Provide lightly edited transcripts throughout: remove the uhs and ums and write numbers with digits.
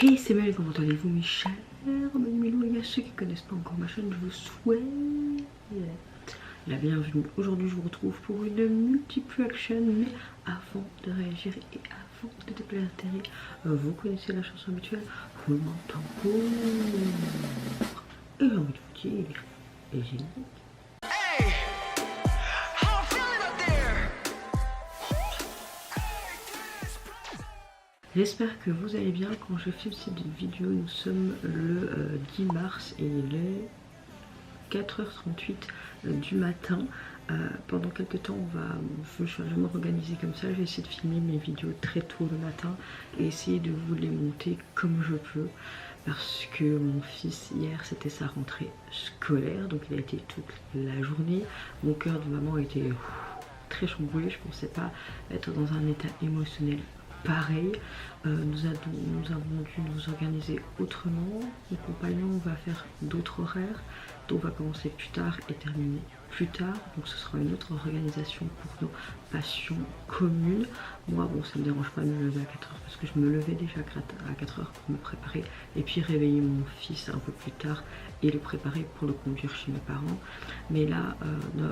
Hey, c'est Mel, comment allez-vous mes chers Milou, et à ceux qui ne connaissent pas encore ma chaîne, je vous souhaite la bienvenue. Aujourd'hui je vous retrouve pour une multiple action, mais avant de réagir et avant de déclarer l'intérêt, vous connaissez la chanson habituelle, roulement de tambour. Et j'ai envie de vous dire, et génial. J'espère que vous allez bien. Quand je filme cette vidéo, nous sommes le 10 mars et il est 4h38 du matin. Pendant quelques temps, je vais m'organiser comme ça. Je vais essayer de filmer mes vidéos très tôt le matin et essayer de vous les monter comme je peux. Parce que mon fils, hier, c'était sa rentrée scolaire. Donc il a été toute la journée. Mon cœur de maman était très chamboulé. Je ne pensais pas être dans un état émotionnel pareil. Nous avons dû nous organiser autrement. Mon compagnon va faire d'autres horaires, donc on va commencer plus tard et terminer plus tard, donc ce sera une autre organisation pour nos passions communes. Moi bon, ça me dérange pas de me lever à 4h parce que je me levais déjà à 4h pour me préparer et puis réveiller mon fils un peu plus tard et le préparer pour le conduire chez mes parents. Mais là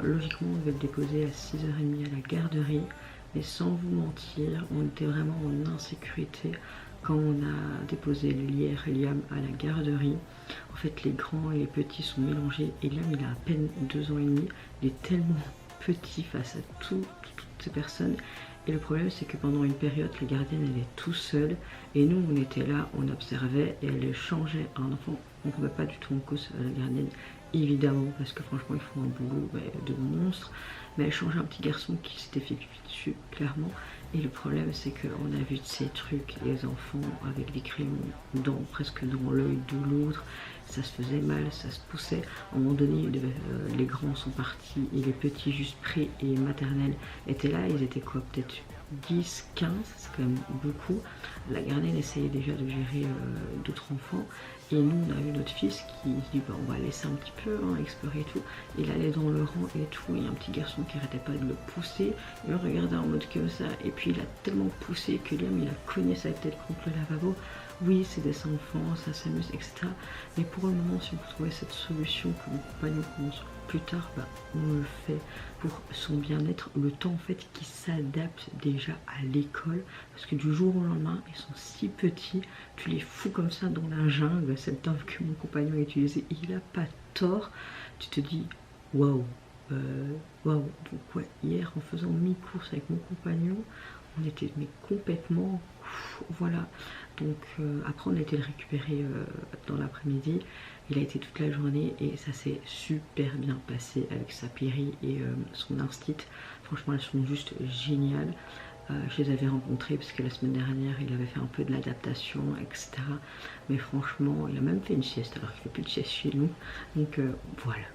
logiquement on devait le déposer à 6h30 à la garderie. Mais sans vous mentir, on était vraiment en insécurité quand on a déposé Liam à la garderie. En fait, les grands et les petits sont mélangés. Et Liam, il a à peine 2 ans et demi. Il est tellement petit face à toutes ces personnes. Et le problème, c'est que pendant une période, la gardienne, elle est tout seule. Et nous, on était là, on observait et elle changeait un enfant. On ne remet pas du tout en cause la gardienne, évidemment, parce que franchement, ils font un boulot de monstre. Mais elle changeait un petit garçon qui s'était fait pipi dessus, clairement. Et le problème, c'est qu'on a vu de ces trucs, les enfants avec des crayons presque dans l'œil de l'autre. Ça se faisait mal, ça se poussait. À un moment donné, les grands sont partis et les petits, juste pré et maternelle, étaient là. Ils étaient quoi, peut-être 10, 15, c'est quand même beaucoup. La gardienne essayait déjà de gérer d'autres enfants. Et nous, on a vu notre fils qui se dit bah, on va laisser un petit peu explorer et tout. Il allait dans le rang et tout. Il y a un petit garçon qui arrêtait pas de le pousser. Il le regardait en mode comme ça. Et puis il a tellement poussé que Liam il a cogné sa tête contre le lavabo. Oui, c'est des enfants, ça s'amuse, etc. Mais pour le moment, si vous trouvez cette solution que mon compagnon commence plus tard, bah, on le fait pour son bien-être. Le temps en fait qui s'adapte déjà à l'école. Parce que du jour au lendemain, ils sont si petits. Tu les fous comme ça dans la jungle. C'est le terme que mon compagnon a utilisé. Il a pas tort. Tu te dis, waouh. Waouh. Donc ouais, hier en faisant mi-course avec mon compagnon, on était mais complètement voilà. Donc après on a été le récupérer dans l'après-midi. Il a été toute la journée et ça s'est super bien passé avec sa péri et son instit. Franchement elles sont juste géniales. Je les avais rencontrés parce que la semaine dernière il avait fait un peu de l'adaptation, etc. Mais franchement il a même fait une sieste alors qu'il ne fait plus de sieste chez nous. Donc voilà.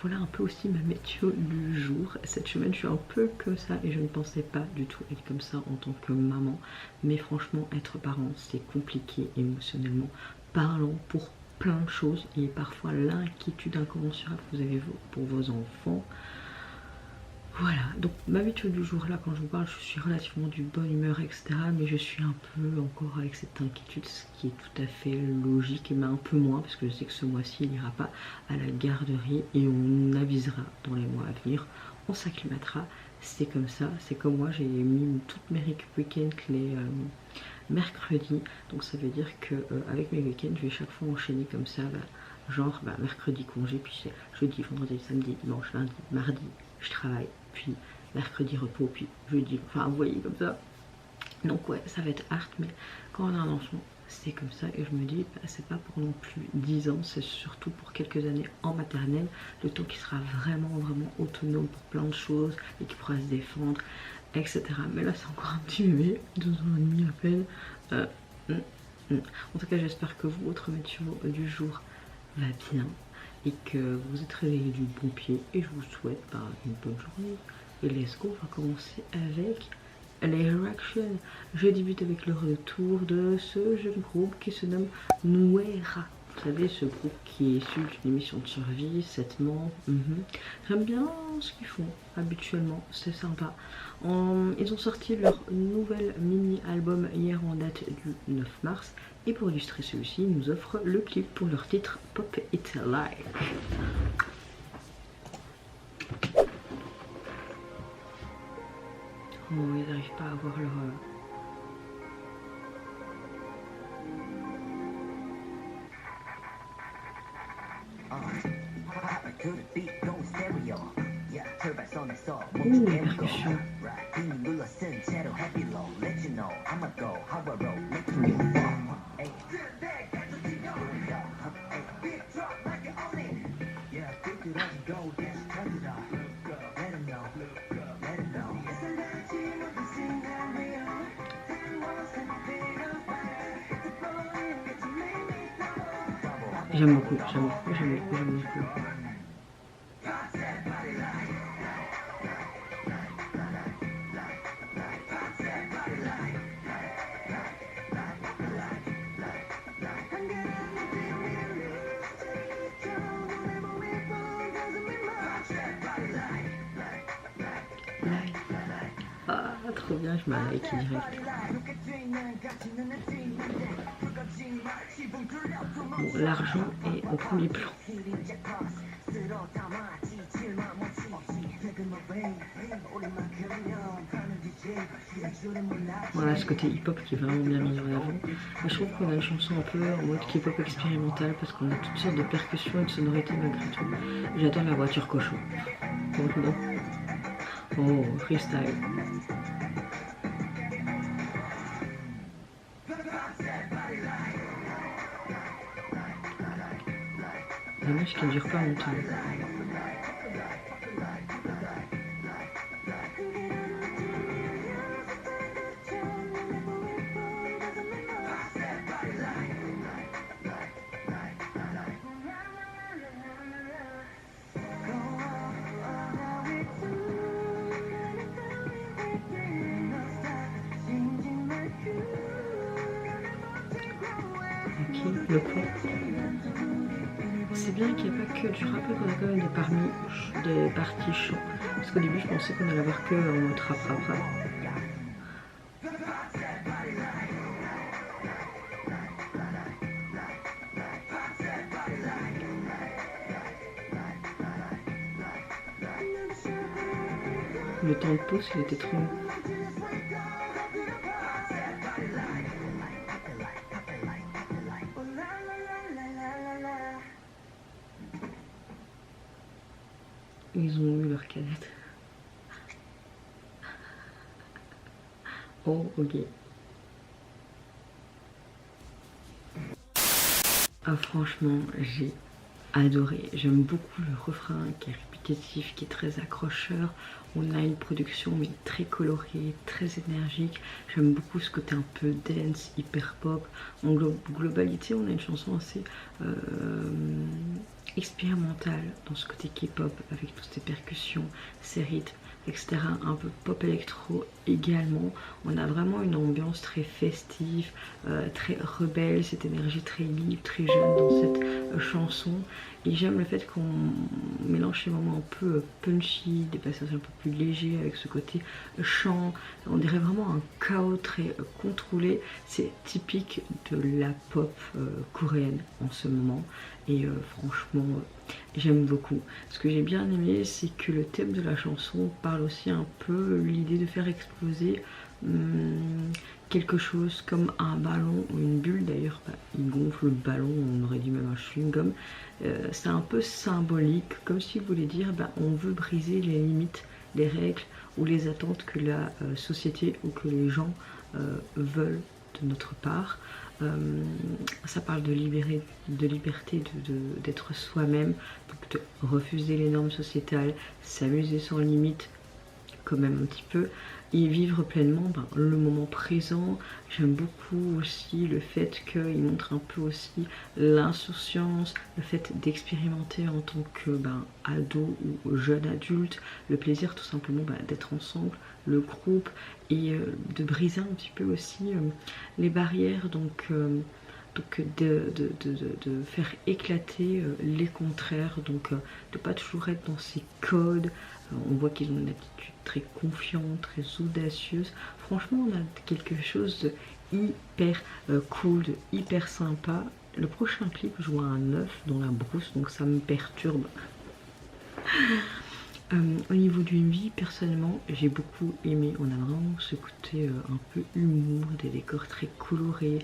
Voilà un peu aussi ma météo du jour. Cette semaine je suis un peu comme ça et je ne pensais pas du tout être comme ça en tant que maman. Mais franchement être parent c'est compliqué émotionnellement parlant pour plein de choses. Et parfois l'inquiétude incommensurable que vous avez pour vos enfants. Voilà, donc ma météo du jour là quand je vous parle je suis relativement de bonne humeur etc. Mais je suis un peu encore avec cette inquiétude, ce qui est tout à fait logique, mais un peu moins parce que je sais que ce mois-ci il n'ira pas à la garderie et on avisera dans les mois à venir, on s'acclimatera, c'est comme ça, c'est comme moi j'ai mis toutes mes récup week-end les mercredis, donc ça veut dire que avec mes week-ends je vais chaque fois enchaîner comme ça, genre mercredi congé, puis c'est jeudi, vendredi, samedi, dimanche, lundi, mardi je travaille, puis mercredi repos, puis jeudi, enfin vous voyez comme ça. Donc ouais, ça va être hard, mais quand on a un enfant, c'est comme ça. Et je me dis, c'est pas pour non plus 10 ans, c'est surtout pour quelques années en maternelle, le temps qui sera vraiment autonome pour plein de choses et qui pourra se défendre, etc. Mais là c'est encore un petit bébé, 2 ans et demi à peine. En tout cas j'espère que votre météo du jour va bien et que vous êtes réveillé du bon pied et je vous souhaite une bonne journée. Et let's go, on va commencer avec les reactions. Je débute avec le retour de ce jeune groupe qui se nomme Nuera. Vous savez, ce groupe qui est issu d'une émission de survie, 7 membres. J'aime bien ce qu'ils font habituellement, c'est sympa. Ils ont sorti leur nouvel mini-album hier en date du 9 mars. Et pour illustrer celui-ci, ils nous offrent le clip pour leur titre Pop It Like. Oh, ils n'arrivent pas à avoir leur... Ouh, les percussions. J'aime beaucoup, j'aime beaucoup, j'aime beaucoup, j'aime beaucoup. Ah, trop bien, je m'arrête direct. Bon, l'argent est au premier plan. Voilà ce côté hip-hop qui est vraiment bien mis en avant. Mais je trouve qu'on a une chanson un peu en mode hip-hop expérimental parce qu'on a toutes sortes de percussions et de sonorités malgré tout. J'adore la voiture cochon. Franchement. Oh, freestyle. Dommage qu'elle dure pas longtemps. Ok, le point. C'est bien qu'il n'y ait pas que du rap et qu'on a quand même des parties chants. Parce qu'au début je pensais qu'on allait avoir que en mode rap. Le temps de pause il était trop long. Ils ont eu leur canette. Oh, ok. Ah, franchement, j'ai adoré. J'aime beaucoup le refrain qui est répétitif, qui est très accrocheur. On a une production mais très colorée, très énergique. J'aime beaucoup ce côté un peu dance, hyper pop. En globalité, on a une chanson assez expérimentale dans ce côté K-pop avec toutes ces percussions, ces rythmes, etc. Un peu pop électro également. On a vraiment une ambiance très festive, très rebelle, cette énergie très libre, très jeune dans cette chanson. Et j'aime le fait qu'on mélange ces moments un peu punchy, des passages un peu plus légers avec ce côté chant. On dirait vraiment un chaos très contrôlé. C'est typique de la pop coréenne en ce moment. Et franchement, j'aime beaucoup. Ce que j'ai bien aimé, c'est que le thème de la chanson parle aussi un peu l'idée de faire exploser quelque chose comme un ballon ou une bulle. D'ailleurs, il gonfle le ballon, on aurait dit même un chewing-gum. C'est un peu symbolique, comme s'il voulait dire on veut briser les limites, les règles ou les attentes que la société ou que les gens veulent de notre part. Ça parle de liberté, d'être soi-même, donc de refuser les normes sociétales, s'amuser sans limite quand même un petit peu, et vivre pleinement le moment présent. J'aime beaucoup aussi le fait qu'il montre un peu aussi l'insouciance, le fait d'expérimenter en tant que ado ou jeune adulte, le plaisir tout simplement d'être ensemble, le groupe, et de briser un petit peu aussi les barrières, donc de faire éclater les contraires, donc de pas toujours être dans ces codes. On voit qu'ils ont une attitude très confiante, très audacieuse. Franchement, on a quelque chose hyper cool, hyper sympa. Le prochain clip, je vois un œuf dans la brousse, donc ça me perturbe. Au niveau du MV, personnellement, j'ai beaucoup aimé. On a vraiment ce côté un peu humour, des décors très colorés,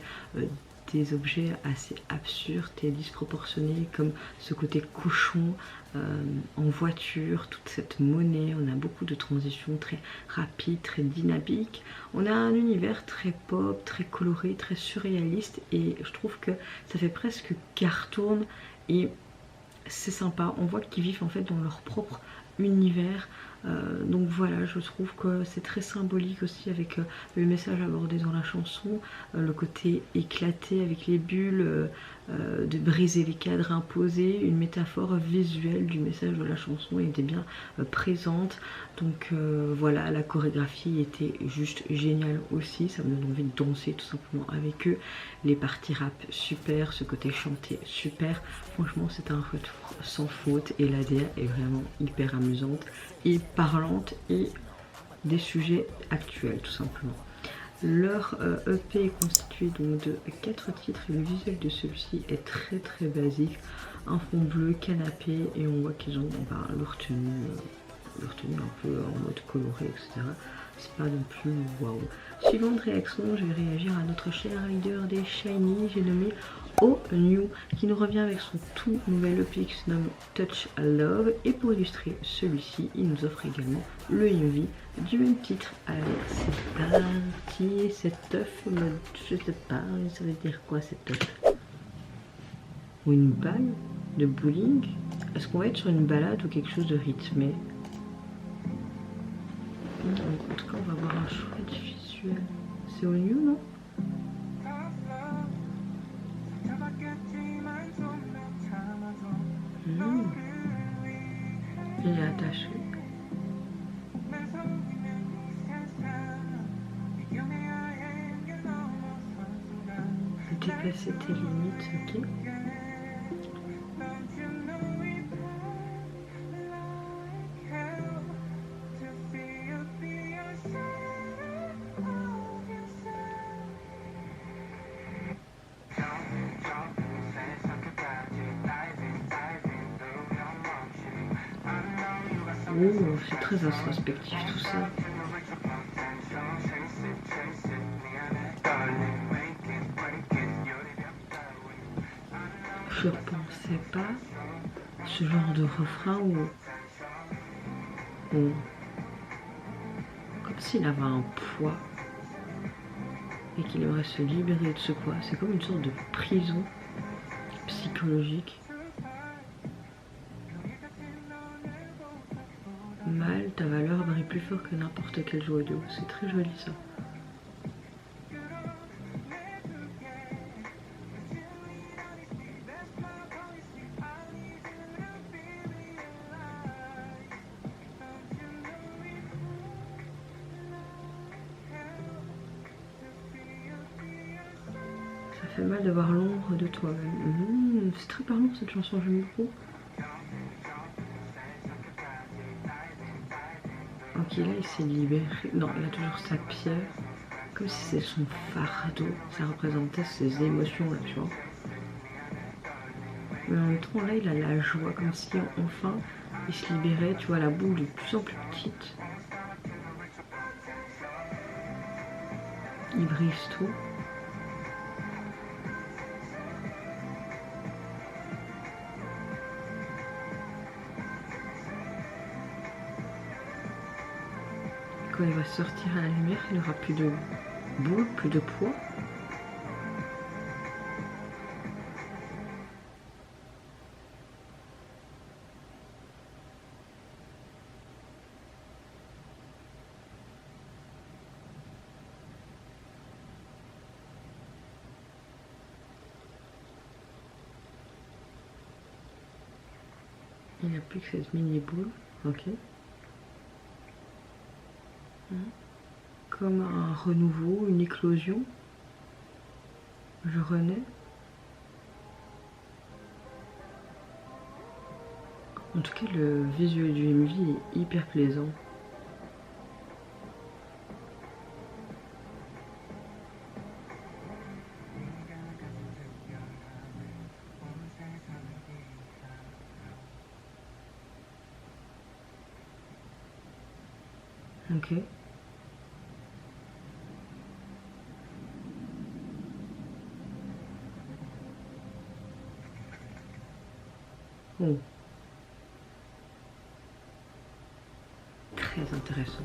des objets assez absurdes et disproportionnés, comme ce côté cochon en voiture, toute cette monnaie. On a beaucoup de transitions très rapides, très dynamiques. On a un univers très pop, très coloré, très surréaliste, et je trouve que ça fait presque cartoon, et c'est sympa. On voit qu'ils vivent en fait dans leur propre univers, donc voilà, je trouve que c'est très symbolique aussi avec le message abordé dans la chanson, le côté éclaté avec les bulles, de briser les cadres imposés, une métaphore visuelle du message de la chanson était bien présente. Donc voilà, la chorégraphie était juste géniale aussi, ça me donne envie de danser tout simplement avec eux. Les parties rap super, ce côté chanté super, franchement c'est un retour sans faute, et l'ADA est vraiment hyper amusante et parlante, et des sujets actuels tout simplement. Leur EP est constitué donc de 4 titres, et le visuel de celui-ci est très très basique, un fond bleu, canapé, et on voit qu'ils ont leur tenue un peu en mode coloré, etc. C'est pas non plus waouh. Suivante réaction, je vais réagir à notre cher leader des Shiny, j'ai nommé Oh New, qui nous revient avec son tout nouvel EP qui se nomme Touch Love, et pour illustrer celui-ci, il nous offre également le MV du même titre. Allez, c'est parti. Cet œuf, je sais pas, ça veut dire quoi cet œuf? Ou une balle de bowling? Est-ce qu'on va être sur une balade ou quelque chose de rythmé? En tout cas, on va avoir un chouette visuel. C'est au New, non? Il est attaché. Dépasser tes limites, ok. Oh, c'est très introspectif tout ça. Je pensais pas ce genre de refrain où comme s'il avait un poids et qu'il aimerait se libérer de ce poids. C'est comme une sorte de prison psychologique. Mal, ta valeur brille plus fort que n'importe quel joyau. C'est très joli ça. Ça fait mal de voir l'ombre de toi-même. C'est très parlant cette chanson, j'aime beaucoup. Ok, là il s'est libéré. Non, il a toujours sa pierre. Comme si c'est son fardeau. Ça représentait ses émotions là, tu vois. Mais en même temps, là il a la joie. Comme si enfin il se libérait. Tu vois, la boule de plus en plus petite. Il brise tout. Quand il va sortir à la lumière, il n'aura plus de boule, plus de poids. Il n'y a plus que cette mini boule, ok. Comme un renouveau, une éclosion. Je renais. En tout cas, le visuel du MV est hyper plaisant. Ok. Oh, très intéressant.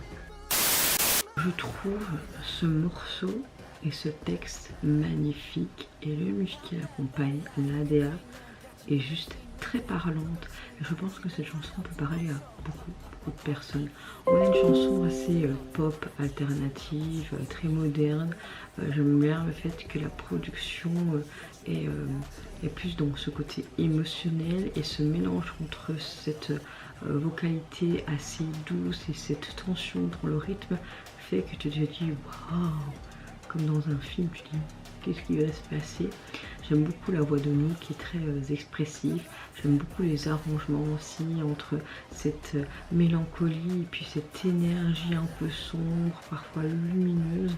Je trouve ce morceau et ce texte magnifique et le musique qui l'accompagne, l'ADA, est juste très parlante. Et je pense que cette chanson peut parler à beaucoup de personnes. On a une chanson assez pop, alternative, très moderne. J'aime bien le fait que la production est plus dans ce côté émotionnel et ce mélange entre cette vocalité assez douce et cette tension dans le rythme fait que tu te dis waouh, comme dans un film, tu te dis qu'est-ce qui va se passer. J'aime beaucoup la voix de nous qui est très expressive. J'aime beaucoup les arrangements aussi entre cette mélancolie et puis cette énergie un peu sombre, parfois lumineuse.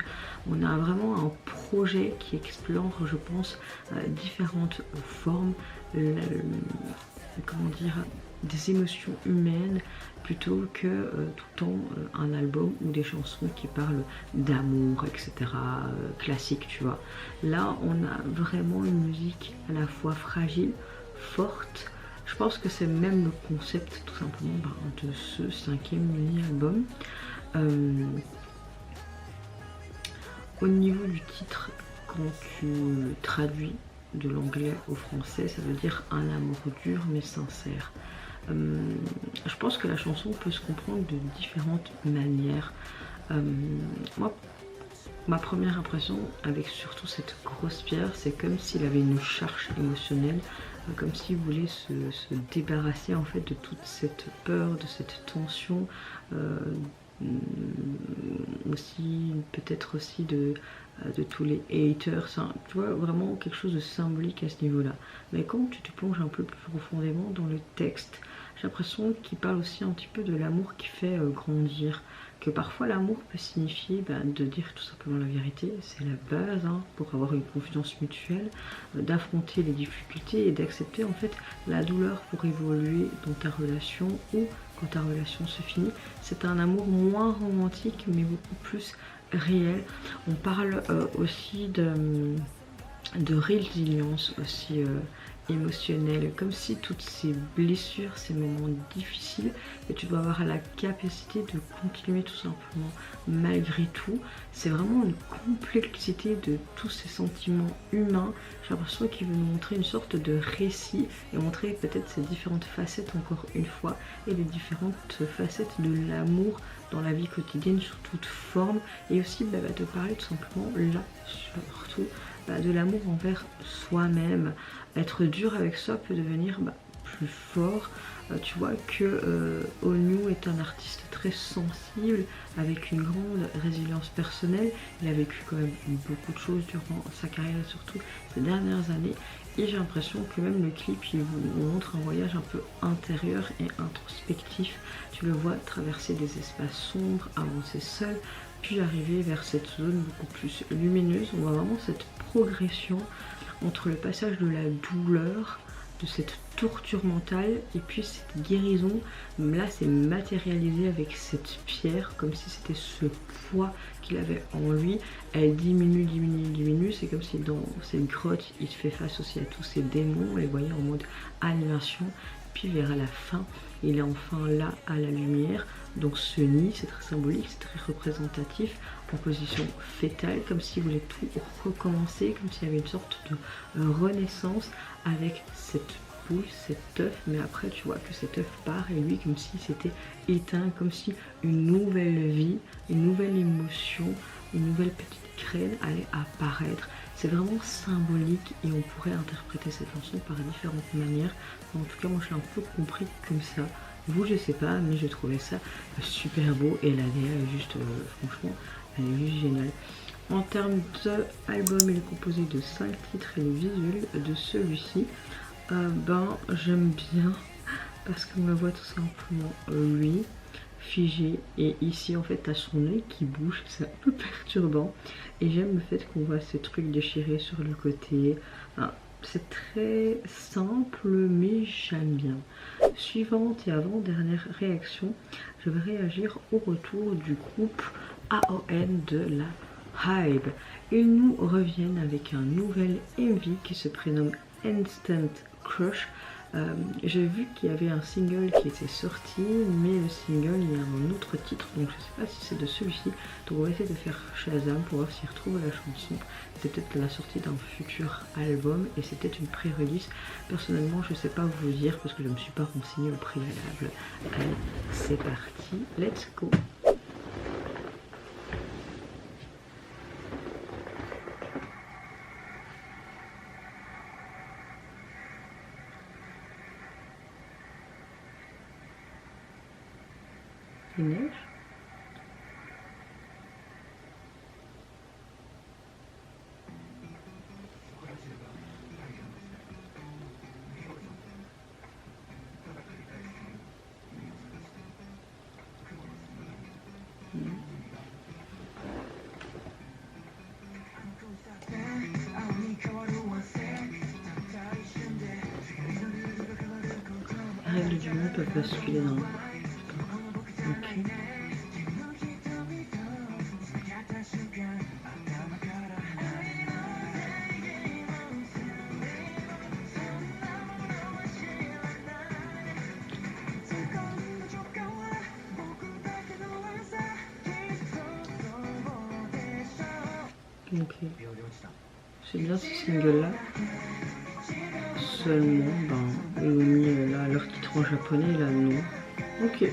On a vraiment un projet qui explore, je pense, différentes formes, comment dire, des émotions humaines plutôt que tout le temps un album ou des chansons qui parlent d'amour, etc. Classique, tu vois. Là, on a vraiment une musique à la fois fragile, forte. Je pense que c'est même le concept tout simplement de ce 5e mini-album. Au niveau du titre, quand tu le traduis de l'anglais au français, ça veut dire un amour dur mais sincère. Je pense que la chanson peut se comprendre de différentes manières. Moi, ma première impression avec surtout cette grosse pierre, c'est comme s'il avait une charge émotionnelle, comme s'il voulait se débarrasser en fait de toute cette peur, de cette tension, aussi peut-être aussi de tous les haters, tu vois, vraiment quelque chose de symbolique à ce niveau-là. Mais quand tu te plonges un peu plus profondément dans le texte, j'ai l'impression qu'il parle aussi un petit peu de l'amour qui fait grandir, que parfois l'amour peut signifier de dire tout simplement la vérité, c'est la base pour avoir une confiance mutuelle, d'affronter les difficultés et d'accepter en fait la douleur pour évoluer dans ta relation ou quand ta relation se finit. C'est un amour moins romantique mais beaucoup plus réel. On parle aussi de résilience aussi émotionnelle, comme si toutes ces blessures, ces moments difficiles, que tu dois avoir la capacité de continuer tout simplement malgré tout. C'est vraiment une complexité de tous ces sentiments humains. J'ai l'impression qu'il veut nous montrer une sorte de récit et montrer peut-être ces différentes facettes encore une fois et les différentes facettes de l'amour dans la vie quotidienne sous toute forme, et aussi va te parler tout simplement là surtout de l'amour envers soi-même. Être dur avec soi peut devenir plus fort. Tu vois que Onew est un artiste très sensible avec une grande résilience personnelle. Il a vécu quand même beaucoup de choses durant sa carrière et surtout ces dernières années, et j'ai l'impression que même le clip il vous montre un voyage un peu intérieur et introspectif. Tu le vois traverser des espaces sombres, avancer seul, puis arriver vers cette zone beaucoup plus lumineuse. On voit vraiment cette progression entre le passage de la douleur, de cette torture mentale et puis cette guérison. Là c'est matérialisé avec cette pierre, comme si c'était ce poids qu'il avait en lui. Elle diminue, c'est comme si dans cette grotte il fait face aussi à tous ces démons, on les voyait en mode animation, puis vers la fin il est enfin là à la lumière. Donc ce nid, c'est très symbolique, c'est très représentatif, en position fétale, comme s'il voulait tout recommencer, comme s'il y avait une sorte de renaissance avec cette poule, cet œuf, mais après tu vois que cet œuf part et lui comme si c'était éteint, comme si une nouvelle vie, une nouvelle émotion, une nouvelle petite graine allait apparaître. C'est vraiment symbolique et on pourrait interpréter cette chanson par différentes manières. En tout cas moi je l'ai un peu compris comme ça. Vous je sais pas, mais j'ai trouvé ça super beau et la DA est juste franchement elle est juste géniale. En termes d'album, il est composé de 5 titres et le visuel de celui-ci j'aime bien parce qu'on le voit tout simplement lui figé, et ici en fait t'as son œil qui bouge, c'est un peu perturbant, et j'aime le fait qu'on voit ces trucs déchirés sur le côté. c'est très simple mais j'aime bien. Suivante et avant-dernière réaction, je vais réagir au retour du groupe AON de la Hybe. Ils nous reviennent avec un nouvel MV qui se prénomme Instant Crush. J'ai vu qu'il y avait un single qui était sorti, mais le single il y a un autre titre, donc je sais pas si c'est de celui-ci. Donc on va essayer de faire Shazam pour voir s'il retrouve la chanson. C'est peut-être la sortie d'un futur album et c'est peut-être une pré-release. Personnellement je sais pas vous dire parce que je me suis pas renseignée au préalable. Allez, c'est parti, let's go. Il neige. Les règles du monde peuvent basculer dans... Ok. Ok. C'est bien ce single là. Seulement, ben, ils ont mis là leur titre en japonais, là non. Ok.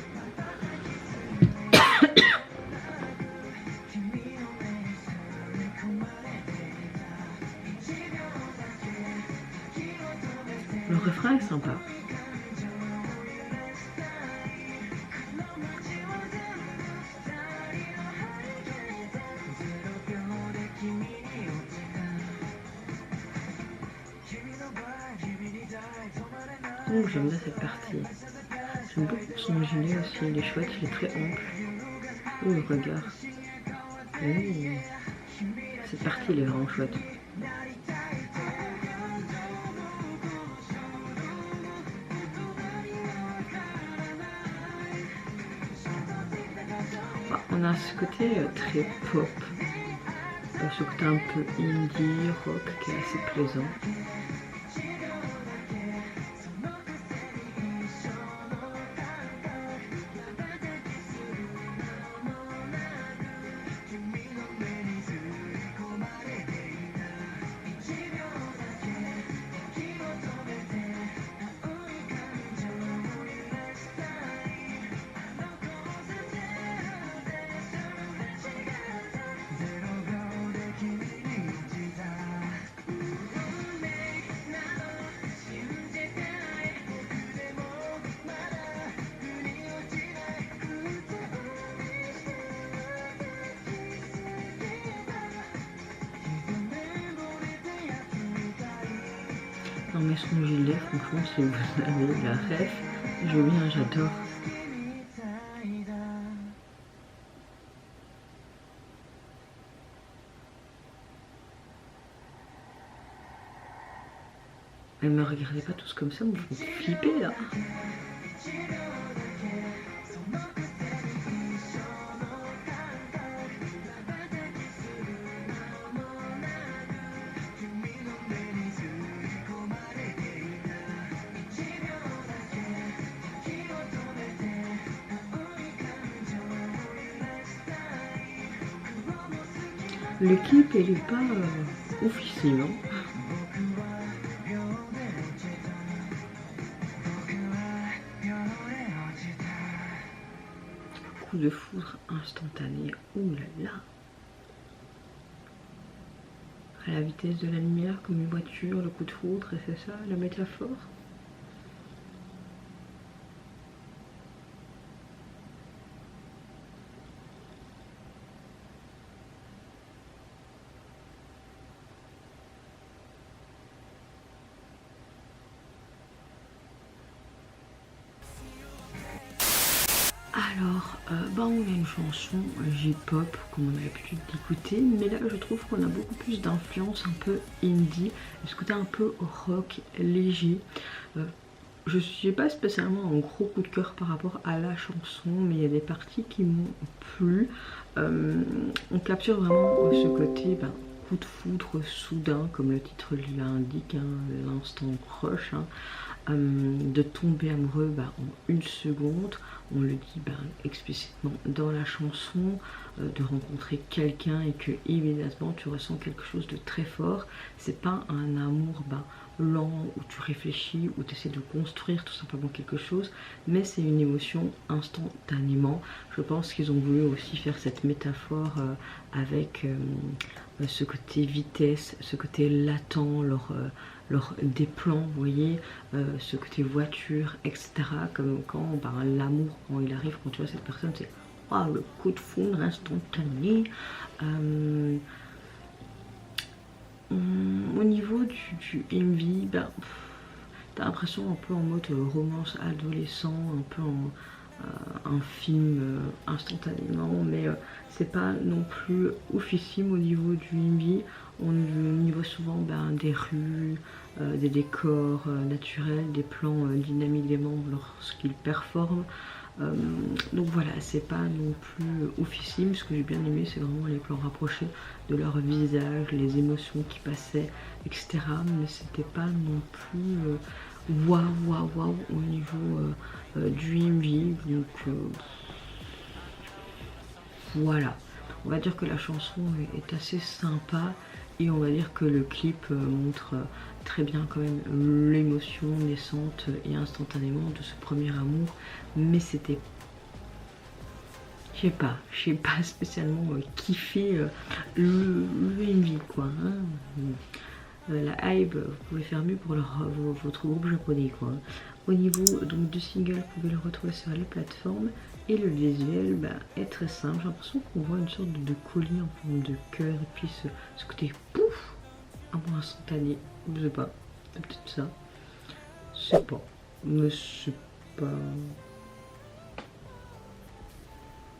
Le refrain est sympa. Oh, j'aime bien cette partie. J'aime beaucoup son gilet aussi, il est chouette, il est très ample. Oh, le regard. Oh. Cette partie, elle est vraiment chouette. Ah, on a ce côté très pop, ce côté un peu indie, rock qui est assez plaisant. Non mais son gilet, franchement, si vous avez la ref, je veux bien, j'adore. Mais me regardez pas tous comme ça, vous me faites flipper là. Le clip, il est pas oufissime. Hein. Coup de foudre instantané. Ouh là là. À la vitesse de la lumière, comme une voiture, le coup de foudre, et c'est ça la métaphore. Alors, on a une chanson J-pop comme on a l'habitude d'écouter, mais là je trouve qu'on a beaucoup plus d'influence un peu indie, ce côté un peu rock léger. Je suis pas spécialement un gros coup de cœur par rapport à la chanson, mais il y a des parties qui m'ont plu. On capture vraiment ce côté coup de foudre soudain, comme le titre l'indique, hein, l'instant crush. Hein. De tomber amoureux en une seconde, on le dit explicitement dans la chanson, de rencontrer quelqu'un et que immédiatement tu ressens quelque chose de très fort. C'est pas un amour lent où tu réfléchis, où tu essaies de construire tout simplement quelque chose, mais c'est une émotion instantanément. Je pense qu'ils ont voulu aussi faire cette métaphore avec ce côté vitesse, ce côté latent, des plans, vous voyez, ce côté voiture, etc. Comme quand l'amour, quand il arrive, quand tu vois cette personne, c'est le coup de foudre instantané. Au niveau du MV, t'as l'impression un peu en mode romance adolescent, un peu un film instantanément, mais c'est pas non plus oufissime au niveau du MV. On y voit souvent des rues, des décors naturels, des plans dynamiques des membres lorsqu'ils performent. Donc voilà, c'est pas non plus oufissime. Ce que j'ai bien aimé, c'est vraiment les plans rapprochés de leur visage, les émotions qui passaient, etc. Mais c'était pas non plus waouh au niveau du MV. Donc voilà, on va dire que la chanson est assez sympa et on va dire que le clip montre très bien quand même l'émotion naissante et instantanément de ce premier amour, mais c'était, je sais pas spécialement kiffé le MV quoi. Hein. La hype, vous pouvez faire mieux pour votre groupe japonais quoi. Au niveau donc du single, vous pouvez le retrouver sur les plateformes et le visuel est très simple. J'ai l'impression qu'on voit une sorte de colis en forme de cœur et puis ce côté pouf, un peu instantané. Je sais pas, c'est peut-être ça. Je sais pas, mais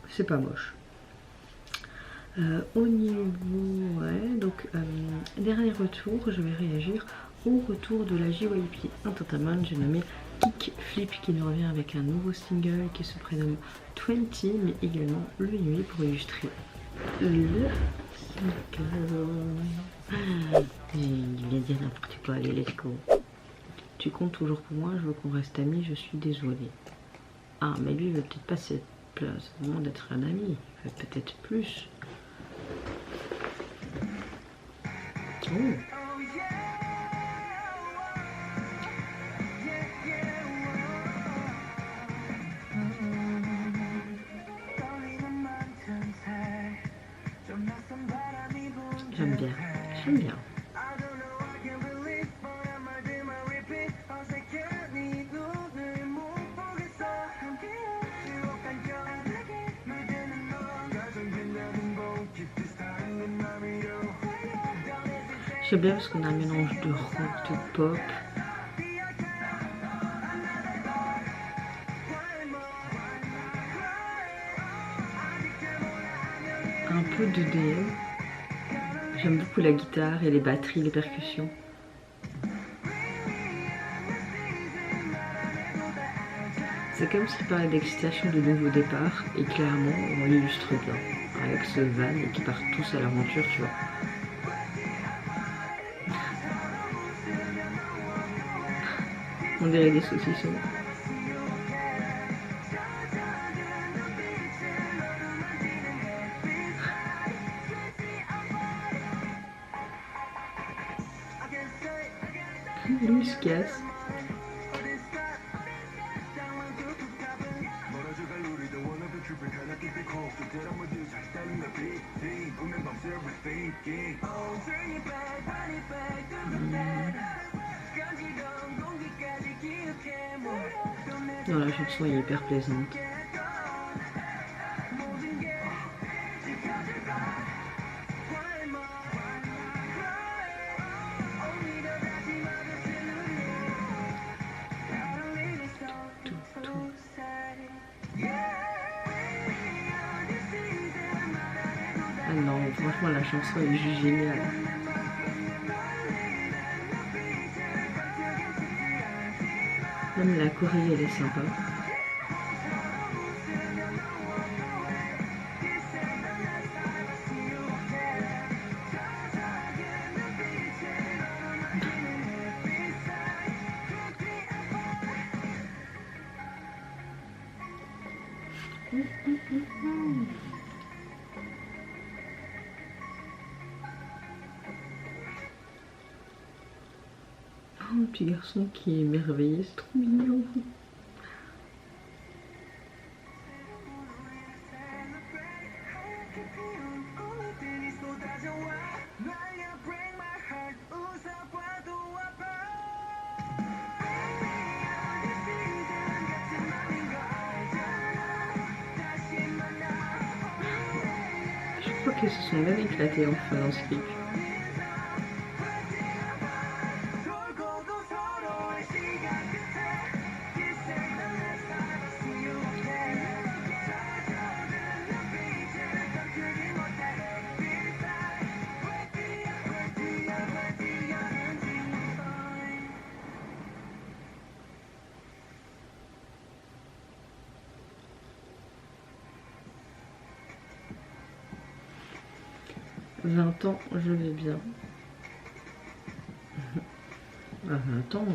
c'est pas moche. Au niveau, donc dernier retour, je vais réagir au retour de la JYP Entertainment, j'ai nommé Kick Flip qui nous revient avec un nouveau single qui se prénomme 20, mais également le nuit pour illustrer le single. Il a dit n'importe quoi, allez let's go. Tu comptes toujours pour moi, je veux qu'on reste amis, je suis désolée. Ah mais lui il veut peut-être pas cette place, au moment d'être un ami, il veut peut-être plus. Oh. J'aime bien, j'aime bien. J'aime bien parce qu'on a un mélange de rock, de pop. Un peu de DM. J'aime beaucoup la guitare et les batteries, les percussions. C'est comme s'il parlait d'excitation de nouveau départ et clairement on l'illustre bien avec ce van et qui partent tous à l'aventure, tu vois. On dirait des saucissons. Lui se casse. Non, la chanson est hyper plaisante. Franchement, la chanson est juste géniale. Même la choré, elle est sympa. Oh, un petit garçon qui est émerveillé, c'est trop mignon. Je crois qu'ils se sont même éclatés enfin dans ce clip. « 20 ans, je vais bien. » À 20 ans,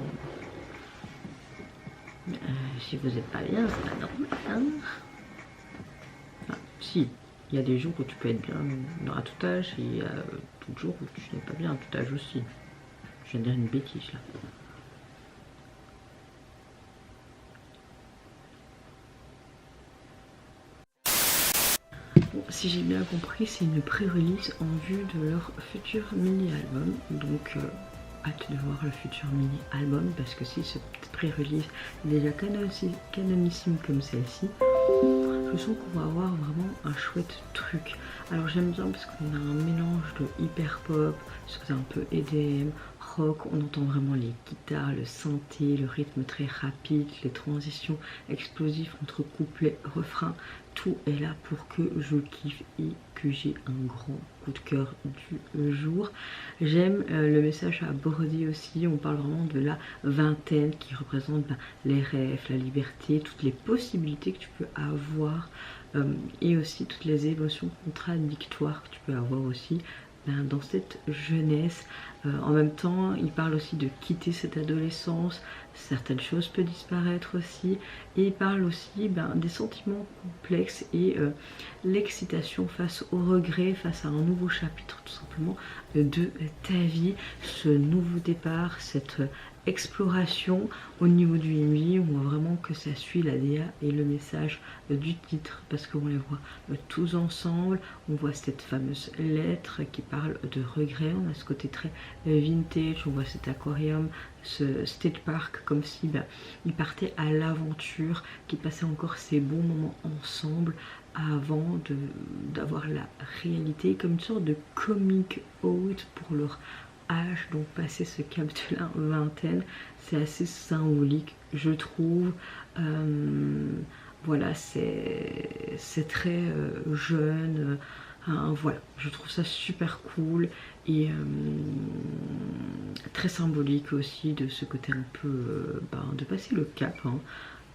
si vous n'êtes pas bien, c'est pas normal. Hein, si, il y a des jours où tu peux être bien à tout âge, et il y a d'autres jours où tu n'es pas bien à tout âge aussi. Je viens de dire une bêtise là. Bon, si j'ai bien compris, c'est une pré-release en vue de leur futur mini-album. Donc, hâte de voir le futur mini-album parce que si cette pré-release est déjà canonissime comme celle-ci, je sens qu'on va avoir vraiment un chouette truc. Alors j'aime bien parce qu'on a un mélange de hyper pop, c'est un peu EDM, rock, on entend vraiment les guitares, le synthé, le rythme très rapide, les transitions explosives entre couplet, refrain, tout est là pour que je kiffe et que j'ai un grand coup de cœur du jour. J'aime le message abordé aussi, on parle vraiment de la vingtaine qui représente les rêves, la liberté, toutes les possibilités que tu peux avoir et aussi toutes les émotions contradictoires que tu peux avoir aussi dans cette jeunesse. En même temps, il parle aussi de quitter cette adolescence, certaines choses peuvent disparaître aussi, et il parle aussi des sentiments complexes et l'excitation face au regret, face à un nouveau chapitre tout simplement de ta vie, ce nouveau départ, cette exploration. Au niveau du MV, on voit vraiment que ça suit la DA et le message du titre parce qu'on les voit tous ensemble. On voit cette fameuse lettre qui parle de regret, on a ce côté très vintage, on voit cet aquarium, ce state park comme si ils partaient à l'aventure, qu'ils passaient encore ces bons moments ensemble avant d'avoir la réalité, comme une sorte de comic out pour leur âge, donc passer ce cap de la vingtaine, c'est assez symbolique je trouve. Voilà, c'est très jeune, voilà, je trouve ça super cool et très symbolique aussi de ce côté un peu de passer le cap, hein.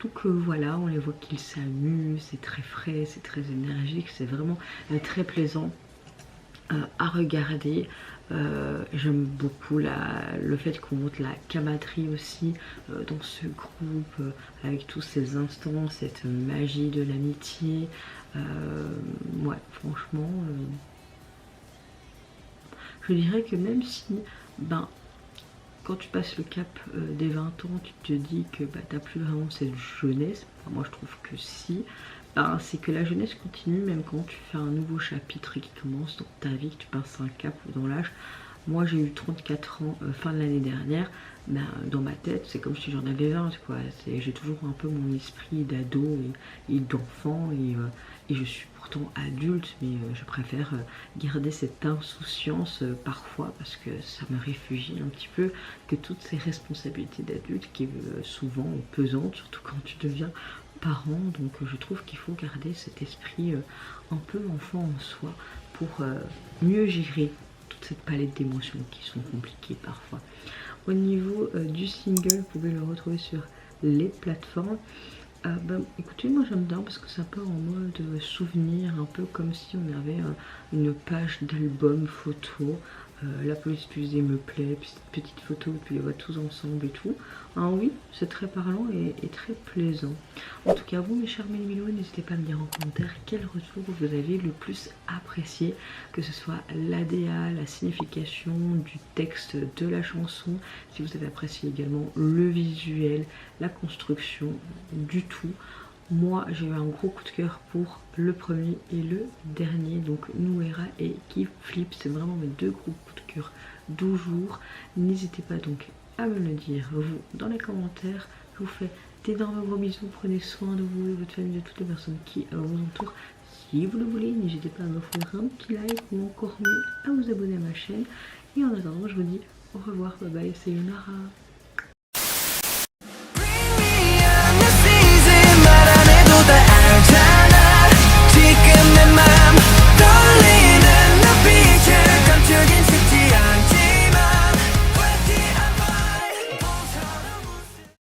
Donc voilà, on les voit qu'ils s'amusent, c'est très frais, c'est très énergique, c'est vraiment très plaisant à regarder. J'aime beaucoup le fait qu'on montre la camaraderie aussi dans ce groupe, avec tous ces instants, cette magie de l'amitié. Ouais, franchement, je dirais que même si, quand tu passes le cap des 20 ans, tu te dis que t'as plus vraiment cette jeunesse. Enfin, moi je trouve que si, c'est que la jeunesse continue même quand tu fais un nouveau chapitre qui commence dans ta vie, que tu passes un cap dans l'âge. Moi j'ai eu 34 ans fin de l'année dernière, dans ma tête c'est comme si j'en avais 20 quoi. J'ai toujours un peu mon esprit d'ado et d'enfant et je suis pourtant adulte, mais je préfère garder cette insouciance parfois parce que ça me réfugie un petit peu que toutes ces responsabilités d'adulte qui souvent pesantes, surtout quand tu deviens parent. Donc je trouve qu'il faut garder cet esprit un peu enfant en soi pour mieux gérer toute cette palette d'émotions qui sont compliquées parfois. Au niveau du single, vous pouvez le retrouver sur les plateformes. Écoutez, moi j'aime bien parce que ça part en mode souvenir, un peu comme si on avait une page d'album photo. La police musée me plaît, puis cette petite photo, puis les voit tous ensemble et tout. Ah oui, c'est très parlant et très plaisant. En tout cas, vous mes chers Mélimilous, n'hésitez pas à me dire en commentaire quel retour vous avez le plus apprécié, que ce soit l'ADA, la signification du texte de la chanson, si vous avez apprécié également le visuel, la construction, du tout. Moi j'ai eu un gros coup de cœur pour le premier et le dernier, donc Nuera et Keep Flip, c'est vraiment mes deux gros coups de cœur du jour. N'hésitez pas donc à me le dire vous dans les commentaires. Je vous fais d'énormes gros bisous, prenez soin de vous et de votre famille, de toutes les personnes qui vous entourent. Si vous le voulez, n'hésitez pas à m'offrir un petit like ou encore mieux à vous abonner à ma chaîne. Et en attendant, je vous dis au revoir, bye bye, c'est Yonara.